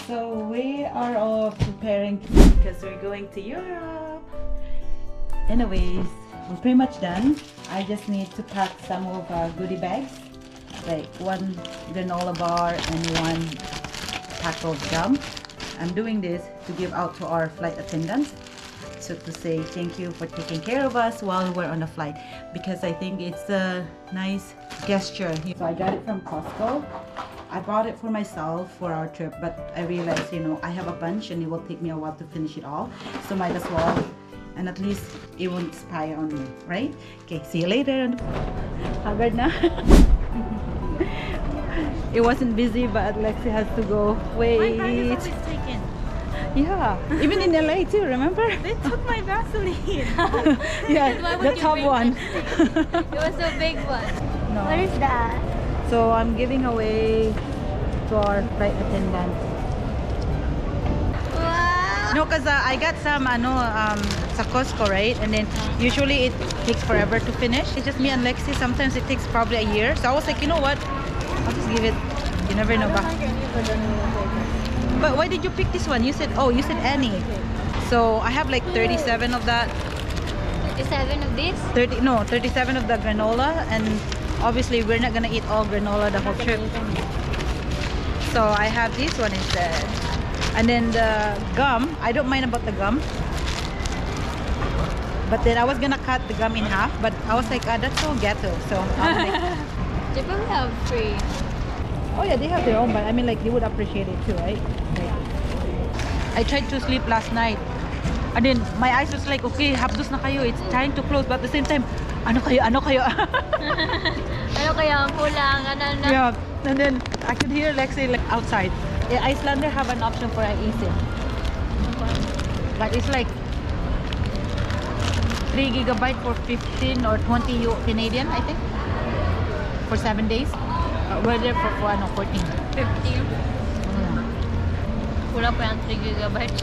so we are all preparing because we're going to Europe. Anyways, we're pretty much done. I just need to pack some of our goodie bags, like one granola bar and one pack of gum. I'm doing this to give out to our flight attendants, so to say thank you for taking care of us while we're on the flight, because I think it's a nice gesture. So I got it from Costco. I bought it for myself for our trip, but I realized, you know, I have a bunch and it will take me a while to finish it all, so might as well, and at least it won't expire on me, right? Okay, see you later. Haggard na. It wasn't busy, but Lexi has to go. Wait. My bag is always taken. Yeah, even in LA too, remember? They took my Vaseline. Yeah, Why would the you top bring one. It was a big one. No. What is that? So I'm giving away to our flight attendant. Wow. No, cause I got some sa Costco, right? And then usually it takes forever to finish. It's just me and Lexi. Sometimes it takes probably a year. So I was like, you know what? I'll just give it. You never know. But why did you pick this one? You said, oh, you said Annie. So I have like 37 of that. 37 of this? 37 of the granola, and obviously we're not gonna eat all granola the whole trip. So I have this one instead. And then the gum, I don't mind about the gum. But then I was gonna cut the gum in half, but I was like, that's so ghetto. So I'm like, They probably have free. oh yeah, they have their own, but I mean like they would appreciate it too, right? I tried to sleep last night. And then my eyes was like, okay, hapdos na kayo. It's time to close. But at the same time, ano kayo? Ano kaya ang kulang? Ano? Yeah. And then I could hear Lexi like outside. Yeah, Icelander have an option for an eSIM. But it's like 3 gigabyte for 15 or 20 Canadian, I think. For 7 days. We're there for 14. 50. Kulang pa yung 3 gigabytes.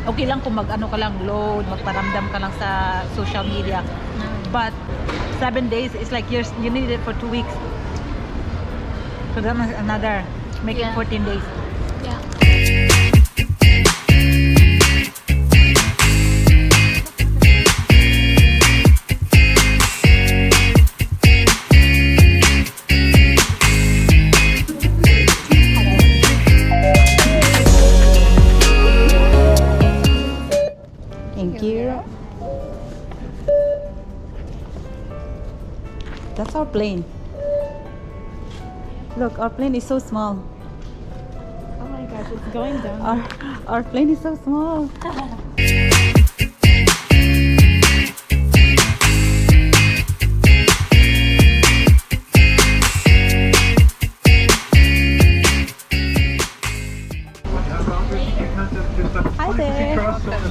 Okay lang kung mag-ano ka lang, load, magparamdam ka lang sa social media. But 7 days is like you need it for 2 weeks. So that's another, make it 14 days. Yeah. Thank you. That's our plane. Look, our plane is so small. Oh my gosh, it's going down. Our plane is so small. Hi there.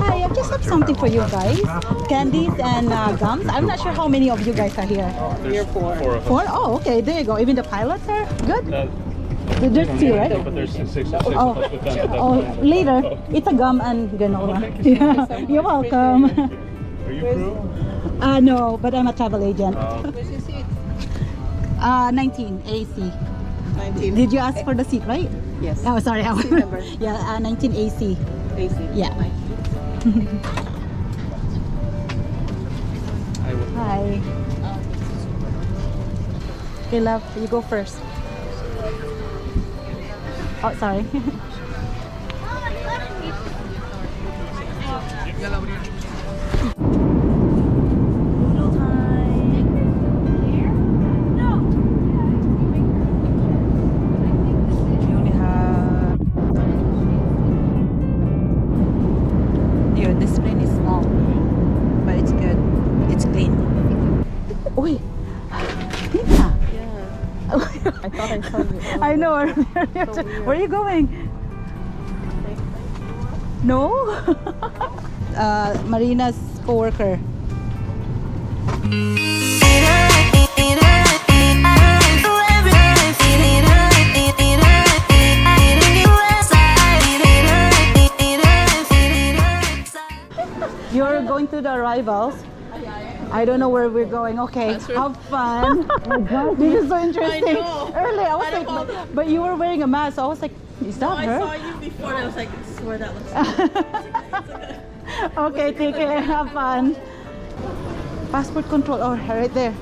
Hi, I just have something for you guys. Candies and gums. I'm not sure how many of you guys are here. We're four. Four? Oh, okay. There you go. Even the pilots are good. There's two, right? But there's six Oh, of us with them. oh, later. It's a gum and granola. Yeah. You're welcome. Are you crew? No, but I'm a travel agent. Where's your seat? 19 AC. 19. Did you ask for the seat, right? Yes. Oh, sorry. Seat number. Yeah, 19 AC. AC. Yeah. I will. Hi. Okay, love, you go first. Oh, sorry. Noodle time. We only have. Here, this plane is small, but it's good. It's clean. Uy, Nina. Yeah. I thought I saw you. I know. Where are you going? No? Marina's co-worker. You're going to the arrivals. I don't know where we're going. Okay, have fun. Oh my God, this is so interesting. I know. Earlier, I was I like, know. but you were wearing a mask. So I was like, Is that I her? saw you before and I was like, I swear that looks Okay, take care. Have fun. Passport control. Oh, right there.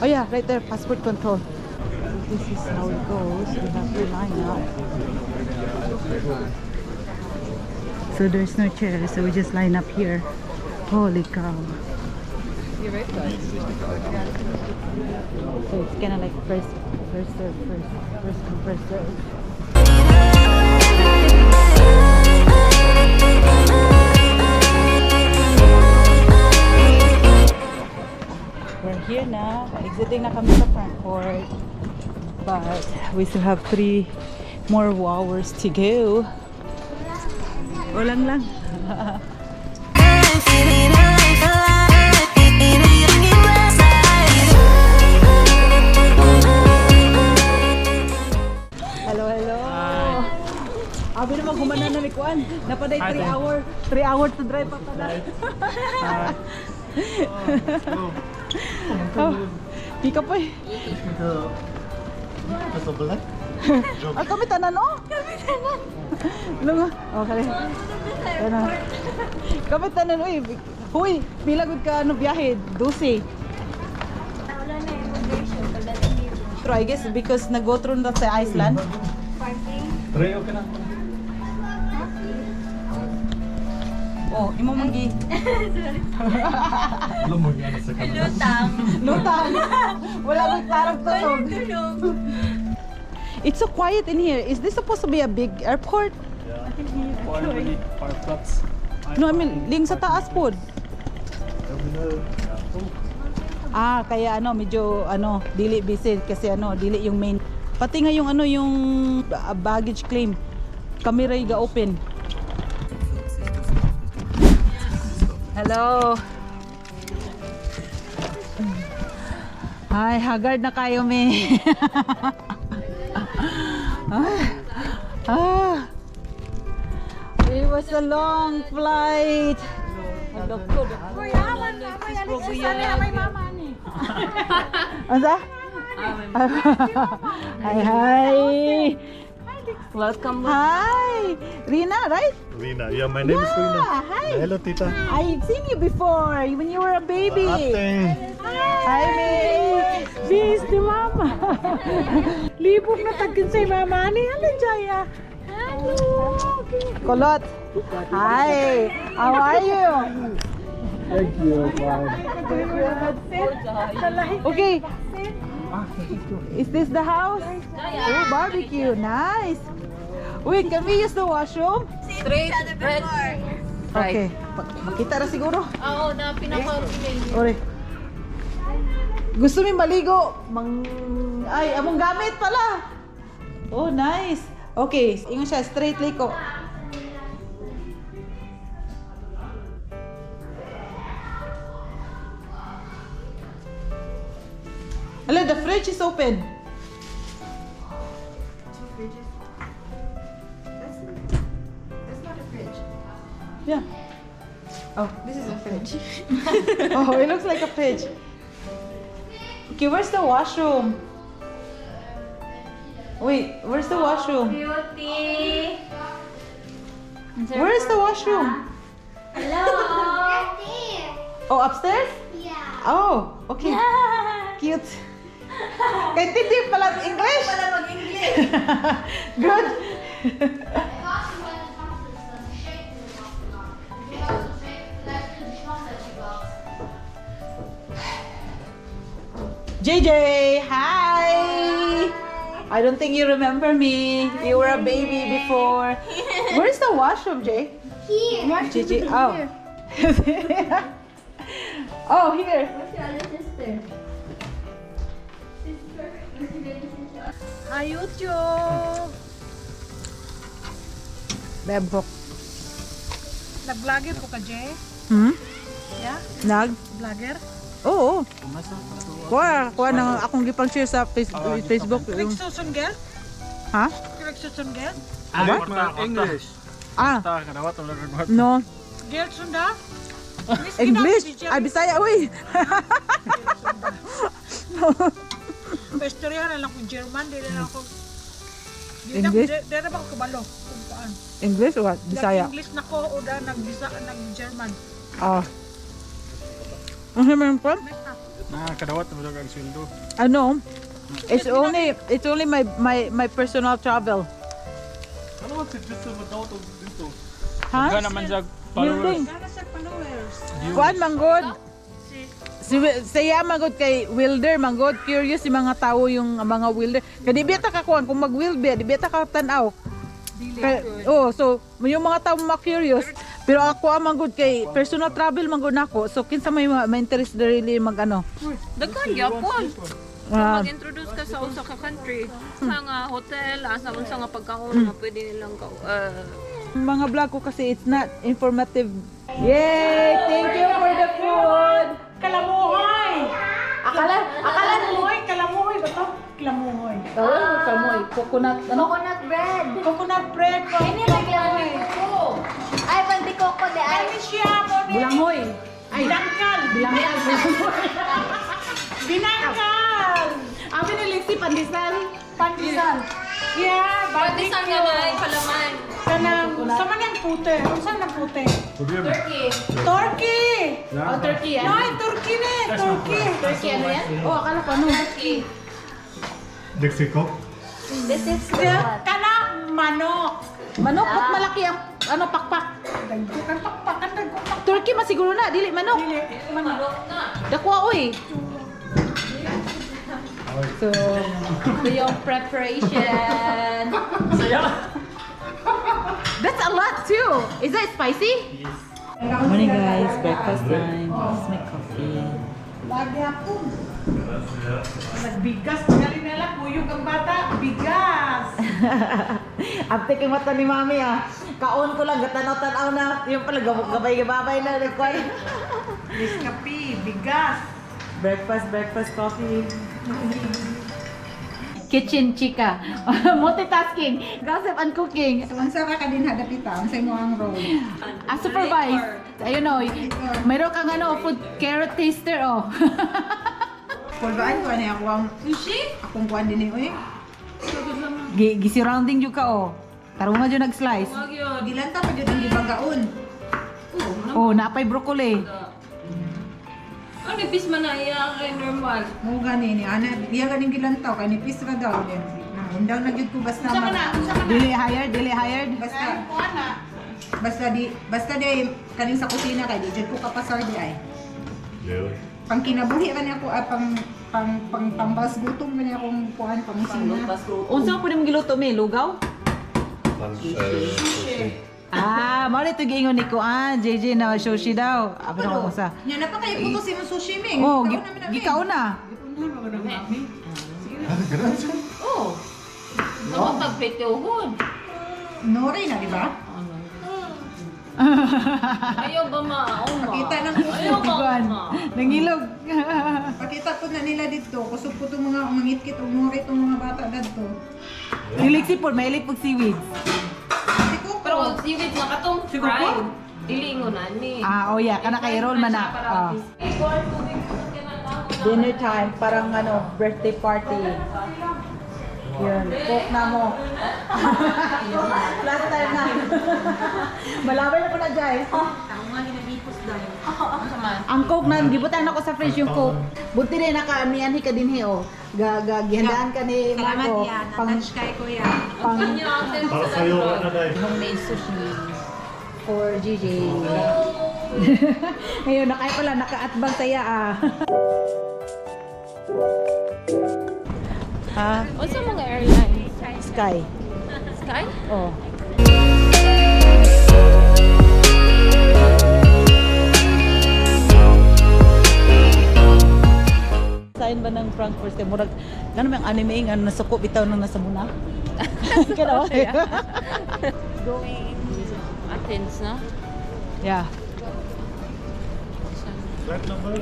Oh yeah, right there. Passport control. So this is how it goes. We have to line up. So there's no chair, so we just line up here. Holy cow. You're very close. So it's kind of like first serve, first come, first serve. We're here now. Exiting na kami sa Frankfurt. But we still have 3 more hours to go. Walang lang. Hello, hello. Abi naman humana na ni Kuan. Napaday 3 hour to drive pa pala. Oh, di ka pa eh. Ah, kami tanan no? Kami tanan. Lunga. Okay. Ano? Kami tanan uy. Huy, pila gud ka ano biyahe? 12. Wala na immigration pagdating dito. Pero I guess because nag-go through na sa Iceland. Parking. Oh, imo manggi. Lutang. Lutang. Wala ko tarang tunog. It's so quiet in here. Is this supposed to be a big airport? No, I mean, ling sa taas po. Ah, kaya ano, medyo ano, dili busy kasi ano, dili yung main. Pati nga yung ano, yung baggage claim. Kami ray ga open. Hello. Ay, haggard na kayo, me. It was a long flight. Asa? Hi, hi. Welcome. Hi. Rina, right? Rina, yeah, my name is Rina. Hi. Hello, Tita. I've seen you before when you were a baby. Ate. Hi, May. Bis ni Mama. Libog na tagkin sa Mama ni. Ano, Jaya? Hello. Kulot. Hi. How are you? Thank you. Bye. Okay. Is this the house? Oh, barbecue. Nice. Wait, can we use the washroom? Straight red. Okay. Makita na siguro. Oo, na pinaka-pinay. Ore. Gusto mo maligo? Ay, among gamit pala. Oh, nice. Okay, ingon siya straight liko. Hello, the fridge is open. That's not a fridge. Yeah. Oh, This is a fridge. oh, it looks like a fridge. Okay, where's the washroom? Wait, where's the washroom? Beauty. Where is the washroom? Hello. Oh, upstairs? Yeah. Oh, okay. Cute. Kaintindi pala English? Wala mag-English. Good. JJ, hi. I don't think you remember me. You were a baby before. Where's the washroom, Jay? Here. JJ, oh. Oh, here. What's your other sister? Hi, YouTube. Bebok. Nag-vlogger po ka, Jay? Hmm? Yeah? Nag? Vlogger? Oo. Kuha na akong gipang-share sa Facebook. Click Yung, susun girl? ha? Click susun girl? English. Ah, no. Girl sunda? English. Ay, Bisaya, uy. maistorya na lang kung German, dili na ako. English? Dili na ba ako kabalo? Kung paan. English or what? Bisaya? Nag-English na ko o da nag-German. Ah. Ano naman po? Nakakadawat na ang sweldo. Ano? It's only my personal travel. Ano man si Dito madawat og dito? Ha? naman sa Building. Sana sa followers. Kuan manggod. Saya manggod kay Wilder manggod curious yung mga tao yung mga Wilder. Kadi beta ka kuan kung mag-wild be, di beta ka tan-aw. So yung mga tao mga curious. Pero ako ang manggod kay personal travel manggod nako. So kinsa may interest really mag-ano. Daghan gyapon. Ah, Mag-introduce ka sa usa ka country. Sa nga hotel, asa unsa nga pagkaon nga pwede nilang mga vlog ko kasi it's not informative. Yay! Thank you for the food. Kalamuhoy! Akala Kalamuhoy! Kalamuhoy ba to? Kalamuhoy. kamoy coconut Coconut bread. Coconut bread po. Ini may Ay, pandi koko de ay. Ay, siya mo ni. bulanghoy. Bilangkal! Binangkal! Abi ni Lexi pandesal. Pandesal. Yeah, Pwede sa nga na ay palaman. Kanang, sama niyang pute. Saan na pute? Problema. Turkey! Oh, Turkey yan. Ay, Turkey na eh, Turkey. Turkey ano yan? Oh, akala ko ano. Mexico. This is Kanang manok. Manok, ba't malaki ang ano pakpak? Dagdukan pakpakan, dagdukan. Turkey masiguro na, dili manok. Dili, manok. Dakwa oy. So, ito yung preparation. That's a lot too. Is that spicy? Yes. Morning guys, breakfast time. This is my coffee. Lagi ako. Nagbigas, galing nila, kuyog ang bata, bigas. Ate kay mata ni mami ah. Kaon ko lang, gatanaw-tanaw na. Yung pala, gabay-gabay na. Nescafe, bigas. Breakfast coffee. Kitchen chika. Multitasking. Gossip and cooking. Unsa ka din hadapita, unsa mo ang role? Supervise. Ayun o. Mayroon kang ano, food carrot taster oh. Pulbaan ko ani ako ang Sushi? akong kuan din oy. Gi-surrounding yung ka oh. Tarungan dyan nag-slice. Dilan ta pa jud ang gibagaon. Oh, napay broccoli. Ano nipis man na iya kay normal. Mo gani ni ana diya ganing gilantaw kay nipis ra daw din. Nangundaw na jud ko basta Dili hired. basta di kaning sa kusina kay di jud ko kapasar di ay. Really? Pang kinabuhi man ako pang pambas gutom man akong kuan pang kusina. Unsa po nimo giluto mi? Lugaw? Sushi. Ah, mao ito giingon ni Kuan, JJ na sushi daw. Abi na ko sa. Nya na pa kay puto si sushi mi. Oh, gikaon na. Oh. Ako tagpituhon. Nori na di ba? Ayaw ba maong ma? Pakita ng Ayaw ba Kuan. ma? Nangilog. Pakita po na nila dito. Kusog po itong mga mangitkit o nori itong mga bata dito. Niliksi po, mahilig pag seaweed. Si Coco. Pero kung siwit na katong fried, ilingon na ni. Ah, oh yeah, kana kay roll man na. Ah. Dinner time, parang ano, birthday party. Yun, cook na mo. Last time na. Malabay na po na, Jai. Ang coke na, gibutan ako sa fridge yung coke. Buti rin naka-anianhi ka din oh. Gihandaan ka ni Marco. kay Kuya. Pang Para sa'yo, ano na homemade sushi for GJ. Ngayon, nakay pala, naka-atbang saya ah. Ah, Unsa mga airline? Sky. Sky? Oh. Sign ba ng Frankfurt? Murag, ano may anime nga nasuko bitaw nang nasa muna? Kaya Going Athens na? Yeah. flight number?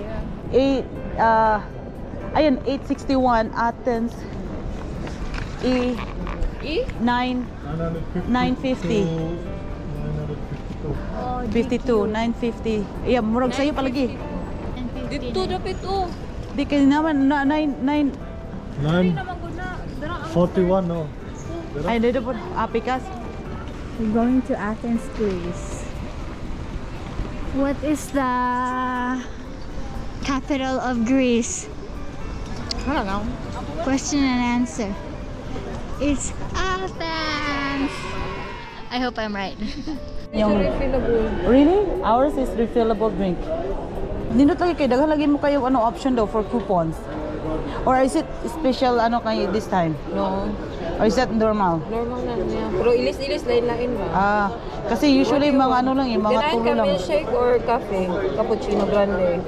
Ayun, 861 Athens. E? 950. 52, 950. Yeah, murag sa'yo palagi. Dito dapat oh. Di kayo naman, 9, 9, Naman ko na. Dara ang 41, no? Ay, dito po. Pikas. We're going to Athens, Greece. What is the capital of Greece? Hala na. Question and answer. It's Athens. I hope I'm right. Yung, Refillable. really? Ours is refillable drink. Nindot lagi kayo, daghan lagi mo kayo ano option daw for coupons. Or is it special ano kayo this time? No. Or is that normal? Normal na niya. Pero ilis-ilis lain-lain ba? Ah, kasi usually mga ano lang, yung mga Kinain tulo ka lang. milkshake or cafe? Cappuccino grande.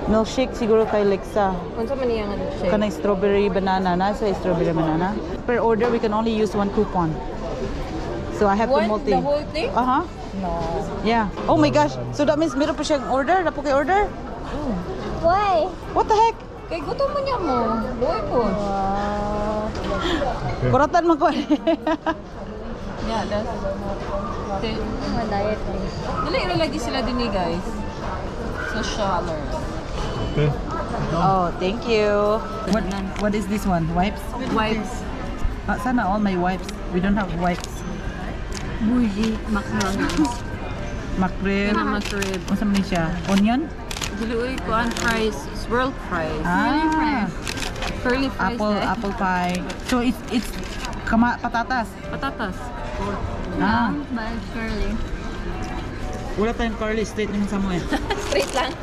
Milkshake siguro kay Lexa. Kung sa man niya nga milkshake? Kanang strawberry banana, nasa strawberry banana. Per order, we can only use one coupon. So I have to One? multi. The whole thing? Uh-huh. No. Yeah. Oh my gosh. So that means meron pa siyang order? Napo kay order? Why? What the heck? Kay gutom mo niya mo. Buhay po. Kuratan mo ko. Yeah, that's... Okay. Diet. Dili lagi sila din guys. Sa Schaller. Okay. Oh, thank you. What is this one? Wipes? Wipes. Sana all my wipes. We don't have wipes. Bougie. McDonald's. Mackerel. Mackerel. Ano sa man siya? Onion? Dili uy ko ang fries. Swirl fries. Ah, Curly fries. apple pie. So it's patatas. Patatas. Ah, But curly. wala tayong curly straight naman sa mo eh. Straight lang.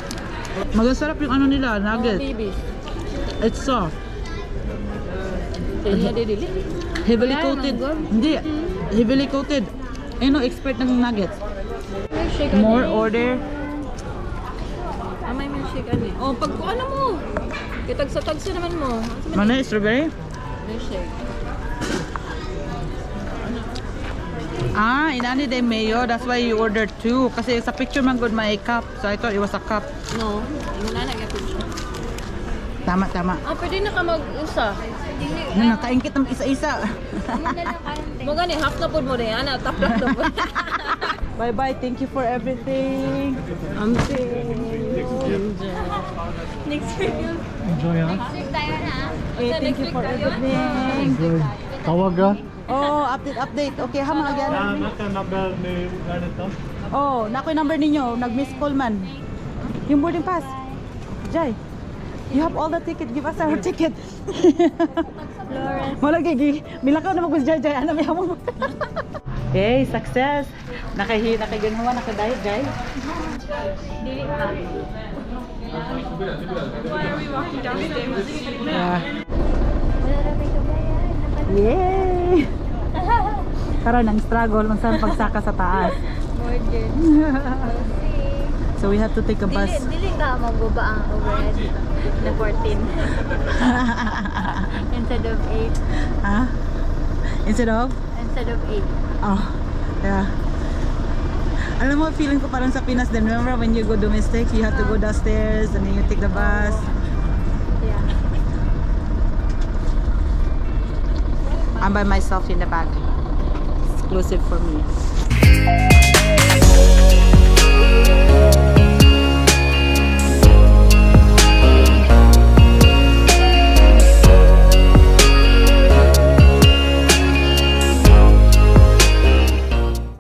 Magasarap yung ano nila, nugget. Babies. It's soft. Kaya dili. Heavily Wala, coated. manggod. Hindi, heavily coated. Eh no, expert ng nuggets. Milkshake More ani. order. May milkshake ani. Oh, pag ano mo. Kitag sa tagsa naman mo. Ano sa Mana strawberry? milkshake? Ah, inani de mayo. That's why you ordered two. Kasi sa picture man good may cup. So I thought it was a cup. No. Wala na gyapon siya. Tama. Ah, pwede na ka mag-usa. Nakaingkit ng isa-isa. Mo gani half na pod mo din ana, taplak na pod. Bye-bye. Thank you for everything. Next week. Enjoy, ha? Next tayo na. Okay, thank you for everything. Enjoy. Tawag, ha? Oh, update. Okay, ha mga gyan. Naka number ni ganito. Oh, nakoy number ninyo. Nag-miss call man. Yung boarding pass. Jai, you have all the ticket. Give us our ticket. Wala gigi. Milakaw na mag-us Jai. Ano may hamon mo? Hey, success. Nakaganhawa, nakadayet, Jai. Dili pa. Why are we walking downstairs? Yeah. Wala na may kabayan. Yay! Karon ang struggle unsan pagsaka sa taas. Order. So we have to take a bus. Dili ka maguba ang overhead dito. Na 14. Instead of 8. Ha? Instead of? Instead of 8. Oh, yeah. Alam mo, feeling ko parang sa Pinas din. Remember when you go domestic, you have to go downstairs and then you take the bus. Yeah. I'm by myself in the back. Exclusive for me.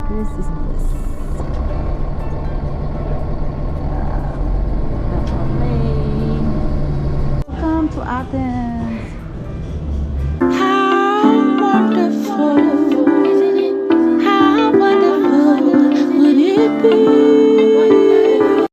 This is this. Welcome to Athens. How wonderful would it be?